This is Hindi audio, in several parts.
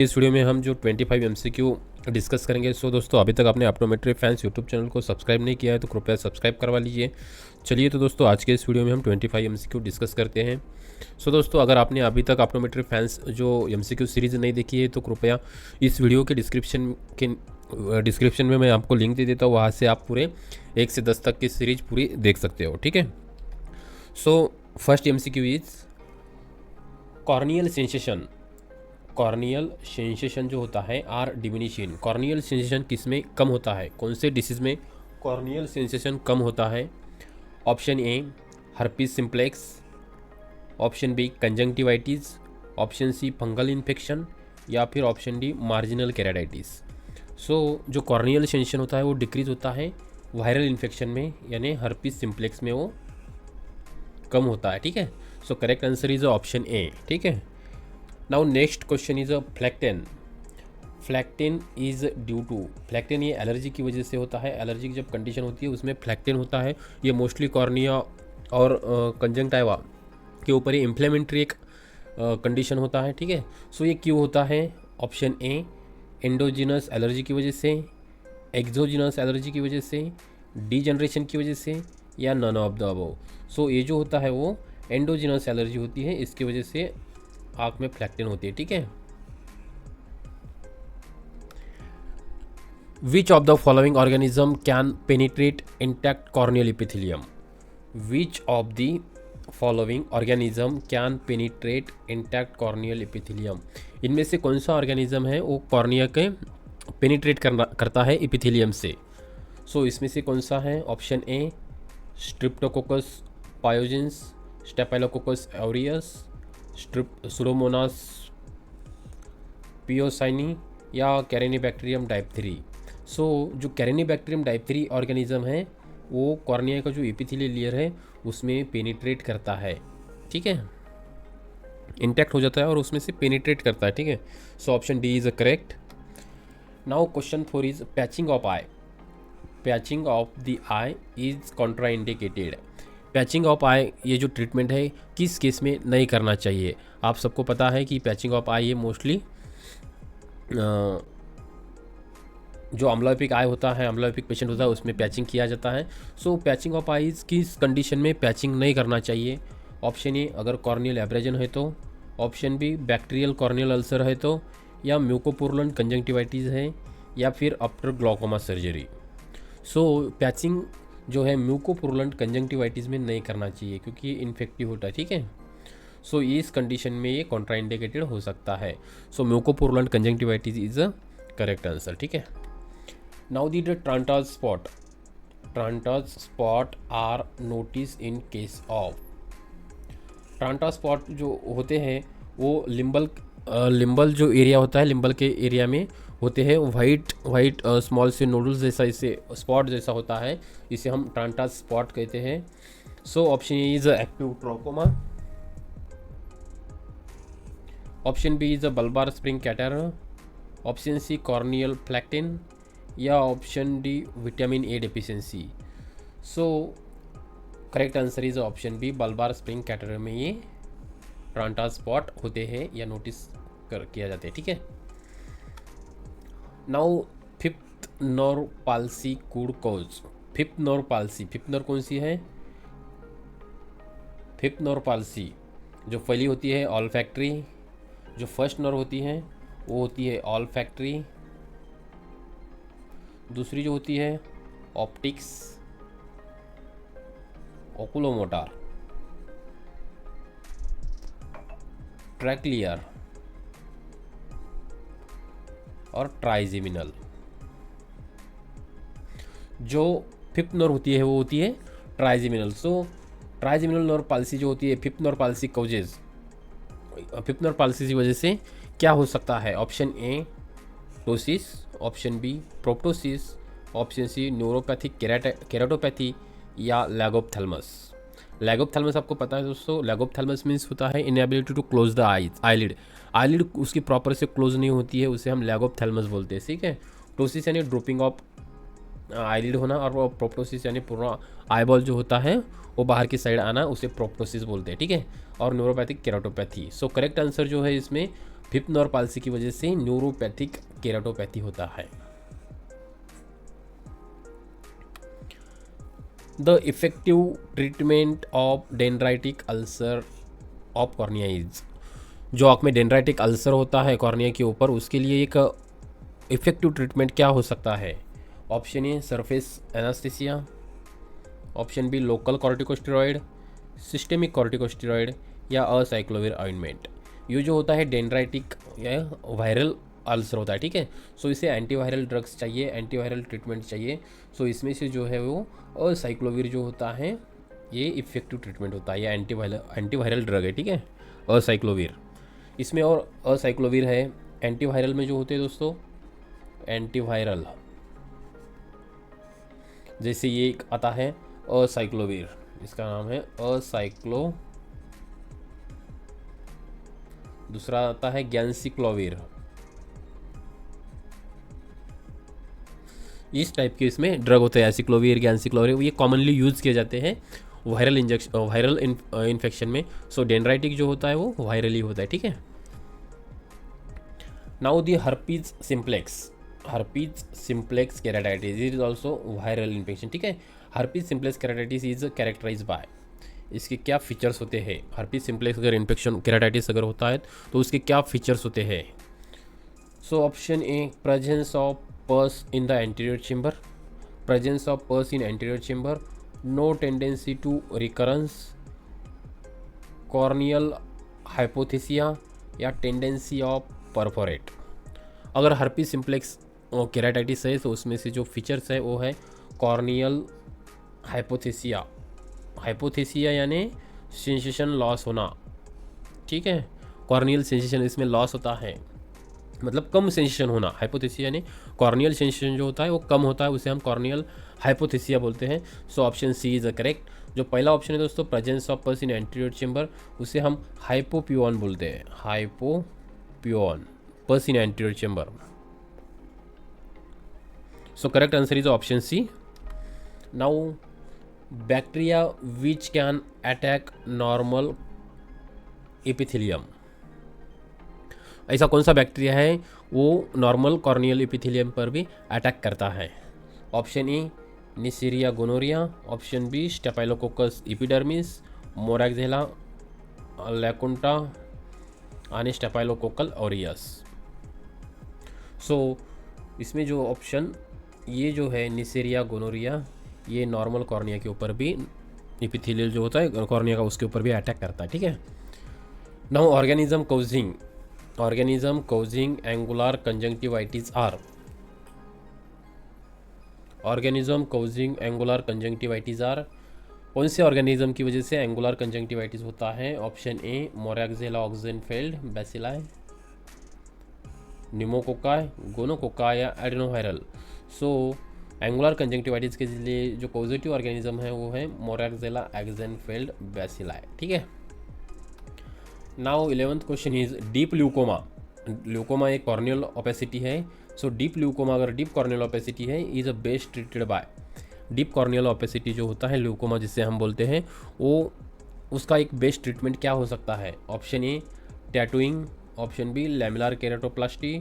इस वीडियो में हम जो 25 एमसीक्यू डिस्कस करेंगे। सो दोस्तों, अभी तक आपने ऑप्टोमेट्री फैंस यूट्यूब चैनल को सब्सक्राइब नहीं किया है तो कृपया सब्सक्राइब करवा लीजिए। चलिए तो दोस्तों, आज के इस वीडियो में हम 25 एमसीक्यू डिस्कस करते हैं। सो दोस्तों, अगर आपने अभी तक ऑप्टोमेट्री फैंस जो एमसीक्यू सीरीज़ नहीं देखी है तो कृपया इस वीडियो के डिस्क्रिप्शन में मैं आपको लिंक दे देता हूँ, वहाँ से आप पूरे 1 से 10 तक की सीरीज पूरी देख सकते हो। ठीक है। So first MCQ is corneal sensation. Corneal sensation जो होता है आर डिमिनिशिंग। कॉर्नियल सेंसेशन किस में कम होता है, कौन से डिसीज़ में कॉर्नियल सेंसेशन कम होता है? Option A herpes simplex, option B conjunctivitis, option C fungal infection, या फिर option D marginal keratitis. So जो कॉर्नियल सेंसेशन होता है वो डिक्रीज होता है वायरल इन्फेक्शन में, यानी हर्पीस सिम्प्लेक्स में वो कम होता है। ठीक है। So correct answer is option A. ठीक है। Now next question is phlycten. Phlycten is due to. Phlycten ये एलर्जी की वजह से होता है। एलर्जी की जब कंडीशन होती है उसमें फ्लैक्टेन होता है। ये मोस्टली कॉर्निया और कंजंक्टिवा के ऊपर ही इम्प्लीमेंट्री एक कंडीशन होता है। ठीक है। सो ये क्यों होता है? ऑप्शन ए एंडोजिनस एलर्जी की वजह से, एक्सोजिनस एलर्जी की वजह से, डीजनरेशन की वजह से, या नन ऑफ द अबव। सो ये जो होता है वो एंडोजिनस एलर्जी होती है, इसकी वजह से आँख में फ्लैक्टेन होती है। ठीक है। Which of the following organism can penetrate intact corneal epithelium? Which of the following organism can penetrate intact corneal epithelium? इनमें से कौन सा ऑर्गेनिज्म है वो कॉर्निया के पेनिट्रेट करता है इपिथेलियम से? सो इसमें से कौन सा है? Option A streptococcus pyogenes, staphylococcus aureus, pseudomonas pyocyanea, या कैरेनिबैक्टीरियम टाइप 3। सो जो कैरेनिबैक्टीरियम टाइप 3 ऑर्गेनिज्म है वो कॉर्निया का जो एपिथेलियल लेयर है उसमें पेनिट्रेट करता है। ठीक है। इंटैक्ट हो जाता है और उसमें से पेनिट्रेट करता है। ठीक है। So option D is a correct. Now question 4 is patching of eye. Patching of the eye is contraindicated. Patching of eye ये जो ट्रीटमेंट है किस केस में नहीं करना चाहिए? आप सबको पता है कि पैचिंग ऑफ आई ये मोस्टली जो अम्लोपिक आई होता है, अम्लोपिक पेशेंट होता है उसमें पैचिंग किया जाता है। सो पैचिंग ऑफ आईज किस कंडीशन में पैचिंग नहीं करना चाहिए? ऑप्शन ए अगर कॉर्नियल एब्रेजन है तो, option B bacterial corneal ulcer है तो, या म्यूकोपुरुलेंट कंजंक्टिवाइटिस है, या फिर after glaucoma surgery. So patching जो है म्यूकोपुरुलेंट कंजंक्टिवाइटिस में नहीं करना चाहिए क्योंकि ये इन्फेक्टिव होता है। ठीक है। सो इस कंडीशन में ये कॉन्ट्राइंडिकेटेड हो सकता है। So mucopurulent conjunctivitis is a correct answer. ठीक है। Now the Trantas spot. Trantas spot are notice in case of. Trantas spot जो होते हैं वो लिम्बल जो एरिया होता है, लिम्बल के एरिया में होते हैं। वाइट स्मॉल से नोडल्स जैसा इसे स्पॉट जैसा होता है, इसे हम ट्रांटाज स्पॉट कहते हैं। So option A is active trachoma, option B is bulbar spring catarrh, option C corneal phlycten, या option D vitamin A deficiency. So correct answer is option B bulbar spring catarrh में ये ट्रांटाज स्पॉट होते हैं या नोटिस किया जाते हैं। ठीक है। Now fifth nerve palsy could cause. Fifth nerve palsy, fifth nerve कौन सी है? फिफ्थ नर्व पाल्सी जो पहली होती है ऑल फैक्ट्री, जो फर्स्ट नर्व होती है वो होती है ऑल फैक्ट्री, दूसरी जो होती है ऑप्टिक्स, ओकुलोमोटर, ट्रैक्लियर और ट्राइजेमिनल। जो फिफ्थ नर्व होती है वो होती है trigeminal. So trigeminal nerve palsy जो होती है fifth nerve palsy causes, fifth nerve palsy की वजह से क्या हो सकता है? Option A ptosis, option B proptosis, option C neuropathic keratopathy, या लैगोपथैलमस। लैगोपथैलमस आपको पता है दोस्तों, लैगोपथैलमस मीन्स होता है inability to close the eyelid. Eyelid उसकी प्रॉपर से क्लोज नहीं होती है, उसे हम लैगोपथैलमस बोलते हैं। ठीक है। टोसिस यानी ड्रोपिंग ऑफ आईलिड होना, और प्रोप्टोसिस यानी पूरा आईबॉल जो होता है वो बाहर की साइड आना, उसे प्रोप्टोसिस बोलते हैं। ठीक है। और न्यूरोपैथिक केराटोपैथी। सो करेक्ट आंसर जो है इसमें फिफ्थ नर्व पाल्सी की वजह से न्यूरोपैथिक केराटोपैथी होता है। The effective treatment of dendritic ulcer of cornea is, जो आँख में डेंड्राइटिक अल्सर होता है कॉर्निया के ऊपर, उसके लिए एक इफेक्टिव ट्रीटमेंट क्या हो सकता है? Option A surface anaesthesia, option B local corticosteroid, systemic corticosteroid या असाइक्लोविर ऑइंटमेंट। ये जो होता है डेंड्राइटिक या वायरल अल्सर होता है, ठीक है। सो इसे एंटीवायरल ड्रग्स चाहिए, एंटीवायरल ट्रीटमेंट चाहिए। सो इसमें से जो है वो असाइक्लोविर जो होता है ये इफेक्टिव ट्रीटमेंट होता है, या एंटीवायरल ड्रग है, ठीक है, असाइक्लोविर। इसमें और असाइक्लोविर है। एंटीवायरल में जो होते हैं दोस्तों, एंटीवायरल जैसे ये एक आता है असाइक्लोविर, इसका नाम है असाइक्लो, दूसरा आता है गैंसिक्लोविर। इस टाइप के इसमें ड्रग होते हैं, एसिक्लोविर, गैंसिक्लोविर, ये कॉमनली यूज़ किए जाते हैं वायरल इन्फेक्शन में। सो डेंड्राइटिक जो होता है वो वायरली होता है, ठीक है। Now the herpes simplex keratitis is also viral infection, ठीक है। Herpes simplex keratitis is characterise by, इसके क्या फीचर्स होते हैं? हर्पीज सिम्प्लेक्स अगर इन्फेक्शन केराटाइटिस अगर होता है तो उसके क्या फीचर्स होते हैं? So option A presence of pus in the anterior chamber, presence of pus in anterior chamber, no tendency to recurrence, corneal hypoaesthesia या टेंडेंसी ऑफ परफोरेट। अगर हर्पीज सिम्प्लेक्स केराटाइटिस है तो उसमें से जो फीचर्स है वो है कॉर्नियल हाइपोथेसिया, हाइपोथेसिया यानी सेंसेशन लॉस होना, ठीक है। कॉर्नियल सेंसेशन इसमें लॉस होता है, मतलब कम सेंसेशन होना। हाइपोथेसिया यानी कॉर्नियल सेंसेशन जो होता है वो कम होता है, उसे हम कॉर्नियल हाइपोथेसिया बोलते हैं। So option C is a correct. जो पहला ऑप्शन है दोस्तों presence of pus in anterior chamber, उसे हम हाइपोपियोन बोलते हैं, hypopyon, pus in anterior chamber. So correct answer is option C. Now bacteria which can attack normal epithelium, ऐसा कौन सा बैक्टीरिया है वो नॉर्मल कॉर्नियल एपिथेलियम पर भी अटैक करता है? Option A Neisseria gonorrhoea, option B staphylococcus epidermidis, moraxella lacunata आणि स्टेफाइलोकोकल ऑरियस। सो इसमें जो ऑप्शन ये जो है निसेरिया गोनोरिया, ये नॉर्मल कॉर्निया के ऊपर भी एपिथेलियल जो होता है कॉर्निया का उसके ऊपर भी अटैक करता है, ठीक है। Now organism causing angular conjunctivitis are, organism causing angular conjunctivitis are, कौन से ऑर्गेनिज्म की वजह से एंगुलर कंजंक्टिवाइटिस होता है? ऑप्शन ए मोरैक्सेला ऑक्सेनफेल्ड बैसिलाई, निमोकोकाई, गोनोकोकाई या एडेनोवायरल। सो एंगुलर कंजंक्टिवाइटिस के लिए जो पॉजिटिव ऑर्गेनिज्म है वो है मोरैक्सेला ऑक्सेनफेल्ड बैसिलाई, ठीक है। Now 11th question is deep leucoma. Leucoma एक कॉर्नियल ओपेसिटी है। सो डीप ल्यूकोमा अगर डीप कॉर्नियल ओपेसिटी है is a best treated by, deep corneal opacity जो होता है ल्यूकोमा जिसे हम बोलते हैं वो उसका एक बेस्ट ट्रीटमेंट क्या हो सकता है? Option A tattooing, option B lamellar keratoplasty,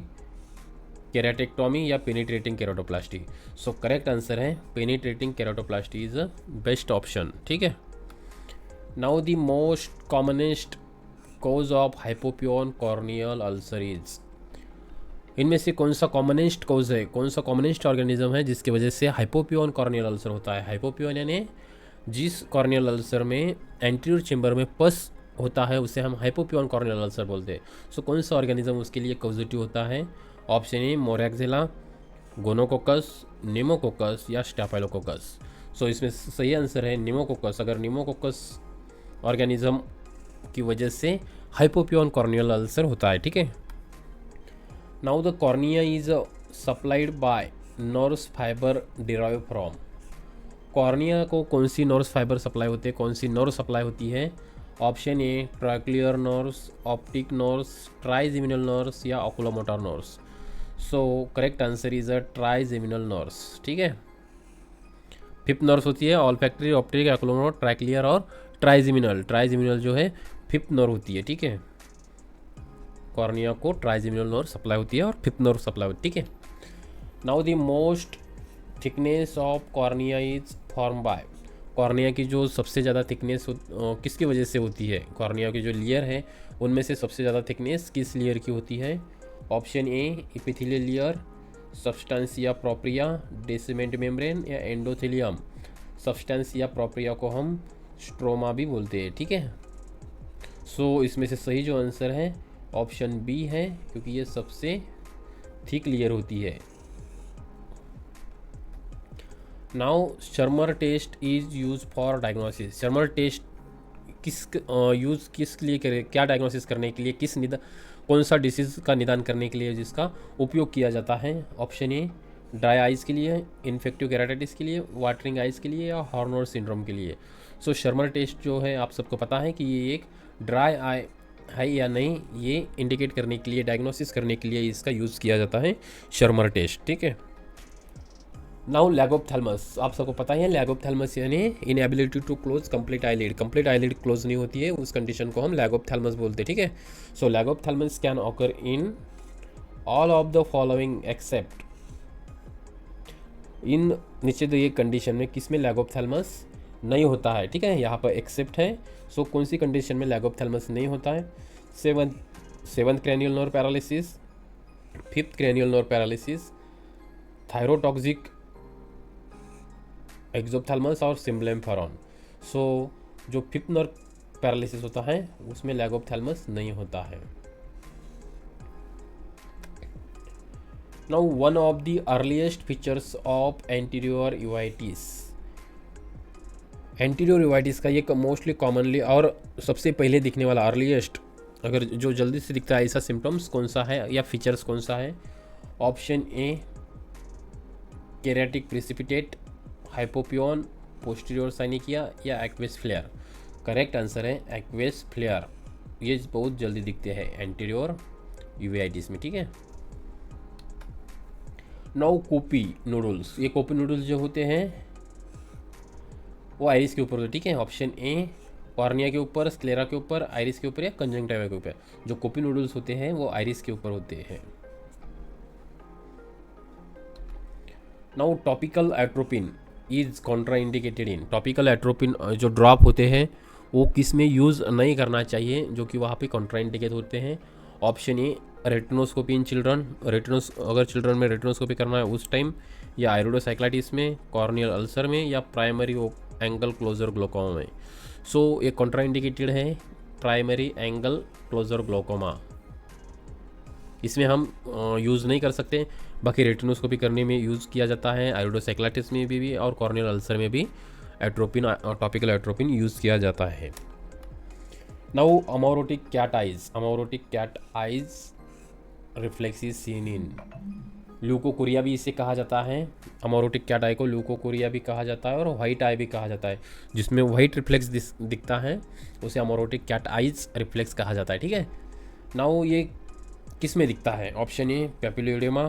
keratectomy या penetrating keratoplasty. So correct answer है penetrating keratoplasty is a best option, ठीक है। Now the most commonest cause of hypopyon corneal ulcer is, इनमें से कौन सा कॉमनेस्ट कॉज है, कौन सा कॉमनेस्ट ऑर्गेनिज्म है जिसकी वजह से हाइपोपियोन कॉर्नियल अल्सर होता है? हाइपोपियोन यानी जिस कॉर्नियल अल्सर में एंटीरियर चेंबर में पस होता है उसे हम हाइपोपियोन कॉर्नियल अल्सर बोलते हैं। सो कौन सा ऑर्गेनिज्म उसके लिए कॉजेटिव होता है? ऑप्शन ए मोरैक्सेला, गोनोकोकस, निमोकोकस या स्टेफाइलोकोकस। सो इसमें सही आंसर है निमोकोकस। अगर निमोकोकस ऑर्गेनिज्म की वजह से हाइपोपियोन कॉर्नियल अल्सर होता है, ठीक है। Now the cornea is supplied by nerves fibre derive from, cornea को कौन सी नर्व्स फाइबर सप्लाई होते हैं, कौन सी नर्व सप्लाई होती है? Option A trochlear nerves, optic nerves, trigeminal nerves या oculomotor nerves. So correct answer is a trigeminal nerves, ठीक है। फिफ्थ नर्व्स होती है ऑल्फैक्टरी, ऑप्टिक, ओकुलोमोटर, ट्राइक्लियर और ट्राइजेमिनल। ट्राइजेमिनल जो है फिफ्थ नर्व होती है, ठीक है। कॉर्निया को ट्राइजेमिनल नर्व सप्लाई होती है और फिफ्थ नर्व सप्लाई होती है, ठीक है। Now the most thickness of cornea is form by, cornea की जो सबसे ज़्यादा थिकनेस किसकी वजह से होती है, कॉर्निया की जो लेयर है उनमें से सबसे ज़्यादा थिकनेस किस लेयर की होती है। Option A epithelial layer, substantia propria, basement membrane या एंडोथेलियम। सब्सटेंसिया प्रोप्रिया को हम स्ट्रोमा भी बोलते हैं, ठीक है। सो इसमें से सही जो आंसर है ऑप्शन बी है, क्योंकि ये सबसे थिक लेयर होती है। Now Schirmer test is use for diagnosis, Schirmer test use किस लिए करे, क्या डायग्नोसिस करने के लिए, कौन सा डिसीज़ का निदान करने के लिए जिसका उपयोग किया जाता है। ऑप्शन ए ड्राई आइज़ के लिए, इन्फेक्टिव केराटाइटिस के लिए, वाटरिंग आइज़ के लिए या हॉर्नर सिंड्रोम के लिए। सो शर्मर टेस्ट जो है आप सबको पता है कि ये एक ड्राई आई है या नहीं, ये इंडिकेट करने के लिए, डायग्नोसिस करने के लिए इसका यूज़ किया जाता है शर्मर टेस्ट, ठीक है। नाउ लैगोपथैलमस, आप सबको पता है लैगोपथैलमस यानी inability to close complete eyelid, complete eyelid close नहीं होती है, उस कंडीशन को हम लैगोपथैलमस बोलते हैं, ठीक है। So lagophthalmos can occur in all of the following except, इन नीचे तो ये कंडीशन में किस में लैगोपथैलमस नहीं होता है, ठीक है, यहाँ पर एक्सेप्ट है। सो कौन सी कंडीशन में लैगोपथैलमस नहीं होता है। Seventh cranial nerve paralysis, fifth cranial nerve paralysis, thyrotoxic exophthalmos और सिम्बलेम्फेरॉन। सो जो फिफ्थ नर्व पैरालिसिस होता है उसमें लैगोपथैलमस नहीं होता है। Now one of the earliest features of anterior uveitis, anterior uveitis का ये मोस्टली कॉमनली और सबसे पहले दिखने वाला अर्लीस्ट, अगर जो जल्दी से दिखता है ऐसा सिम्टम्स कौन सा है या फीचर्स कौन सा है। Option A keratic precipitate, hypopyon, posterior synechiae या एक्वेस फ्लेयर। करेक्ट आंसर है एक्वेस फ्लेयर, ये बहुत जल्दी दिखते हैं एंटीरियर यूवाइटिस में, ठीक है। नाउ कोपी नूडल्स, ये कोपी नूडल्स जो होते हैं वो आइरिस के ऊपर होते हैं, ठीक है। ऑप्शन ए कॉर्निया के ऊपर, स्क्लेरा के ऊपर, आइरिस के ऊपर या कंजंक्टिवा के ऊपर। जो कोपी नूडल्स होते हैं वो आइरिस के ऊपर होते हैं। Now topical atropine is contraindicated in, topical atropine जो ड्रॉप होते हैं वो किस में यूज़ नहीं करना चाहिए, जो कि वहाँ पे कॉन्ट्राइंडिकेट होते हैं। Option A retinoscopy in children, अगर चिल्ड्रन में रेटिनोस्कोपी करना है उस टाइम, या आइरिडोसाइक्लाइटिस में, कॉर्नियल अल्सर में या प्राइमरी एंगल क्लोजर ग्लोकोमा में। सो ये कॉन्ट्राइंडिकेटेड है प्राइमरी एंगल क्लोजर ग्लोकोमा, इसमें हम यूज़ नहीं कर सकते। बाकी रेटिनोस्कोपी करने में यूज़ किया जाता है, आइरिडोसाइक्लाइटिस में भी और कॉर्नियल अल्सर में भी एट्रोपिन, टॉपिकल एट्रोपिन यूज़ किया जाता है। Now amaurotic cat eyes, amaurotic cat eyes reflex is seen in, leukocoria भी इसे कहा जाता है, अमोरोटिक कैट आई को ल्यूकोकोरिया भी कहा जाता है और वाइट आई भी कहा जाता है, जिसमें वाइट रिफ्लेक्स दिखता है उसे अमोरोटिक कैट आइज रिफ्लेक्स कहा जाता है, ठीक है। नाउ ये किस में दिखता है। ऑप्शन ए पैपिलोइडेमा,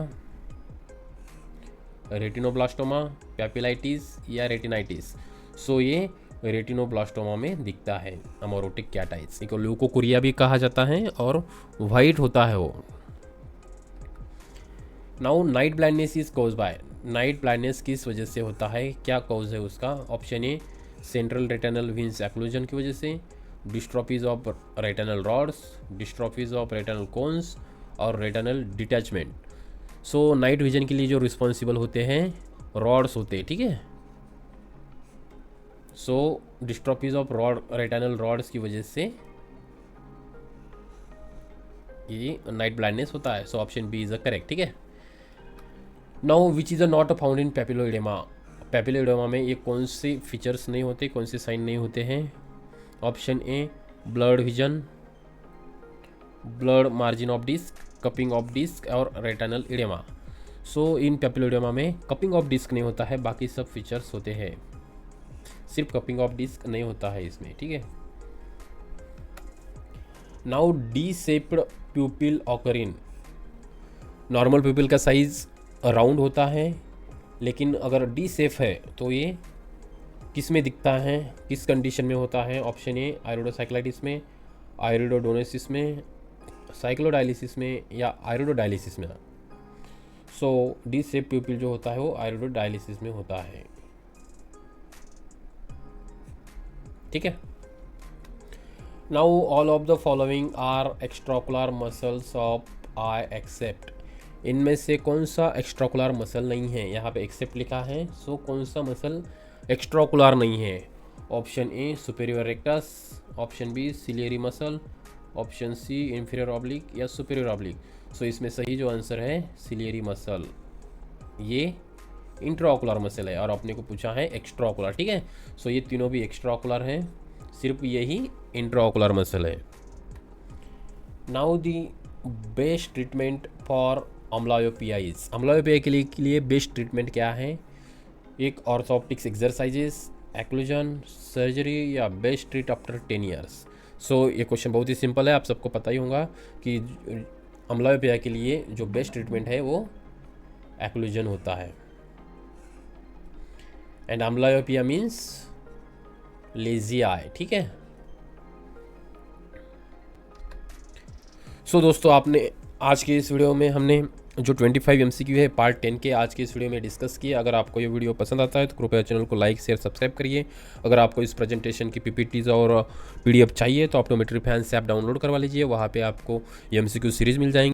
रेटिनोब्लास्टोमा, पैपिलाइटिस या रेटिनाइटिस। सो ये रेटिनोब्लास्टोमा में दिखता है अमोरोटिक कैट आइज, इसको ल्यूकोकोरिया भी कहा जाता है और वाइट होता है वो। Now night blindness is cause by, night blindness किस वजह से होता है, क्या कॉज है उसका। Option A central retinal veins occlusion की वजह से, dystrophies of retinal rods, dystrophies of retinal cones और retinal detachment. So night vision के लिए जो रिस्पॉन्सिबल होते हैं रॉड्स होते हैं, ठीक है। So dystrophies of retinal rods की वजह से ये नाइट ब्लाइंडनेस होता है। So option B is a correct, ठीक है। Now which is a not found in papilloedema, papilloedema में ये कौन से फीचर्स नहीं होते, कौन से साइन नहीं होते हैं। Option A blurred vision, blurred margin of disc, cupping of disc और retinal oedema. So in papilloedema में कपिंग ऑफ डिस्क नहीं होता है, बाकी सब फीचर्स होते हैं, सिर्फ कपिंग ऑफ डिस्क नहीं होता है इसमें, ठीक है। Now D shaped प्यूपिल occur in, normal प्यूपिल का साइज राउंड होता है, लेकिन अगर डी शेप है तो ये किस में दिखता है, किस कंडीशन में होता है। ऑप्शन ए आइरिडोसाइक्लाइटिस में, आइरिडोडोनेसिस में, साइक्लोडायलिसिस में या आयरोडोडायलिसिस में। सो डी सेप प्यूपिल जो होता है वो आयरोडोडायलिसिस में होता है। ठीक है। Now all of the following are extraocular muscles of eye except. इनमें से कौन सा एक्स्ट्राकुलर मसल नहीं है, यहाँ पे एक्सेप्ट लिखा है, सो कौन सा मसल एक्स्ट्राकुलर नहीं है। Option A superior rectus, option B ciliary muscle, option C inferior oblique या सुपेरियर ऑब्लिक। सो इसमें सही जो आंसर है सिलियरी मसल, ये इंट्राओकुलर मसल है और अपने को पूछा है एक्स्ट्राओकुलर। ठीक है। सो ये तीनों भी एक्स्ट्राओकुलर हैं, सिर्फ यही इंट्राओकुलर मसल है। Now the best treatment for amblyopia is. Amblyopia के लिए बेस्ट ट्रीटमेंट क्या है? एक ऑर्थोप्टिक्स एक्सरसाइजेस, एक्लूजन, सर्जरी या best treat after 10 years. So ये क्वेश्चन बहुत ही सिंपल है, आप सबको पता ही होगा कि अम्ब्लायोपिया के लिए जो बेस्ट ट्रीटमेंट है वो एक्लूजन होता है। And अम्ब्लायोपिया means lazy I. ठीक है। सो दोस्तों आपने आज के इस वीडियो में हमने जो 25 MCQ है पार्ट 10 के आज के इस वीडियो में डिस्कस किया। अगर आपको ये वीडियो पसंद आता है तो कृपया चैनल को लाइक शेयर सब्सक्राइब करिए। अगर आपको इस प्रेजेंटेशन की PPTs और PDF चाहिए तो ऑप्टोमेट्री फैंस ऐप डाउनलोड करवा लीजिए, वहाँ पे आपको ये MCQ सीरीज़ मिल जाएंगे।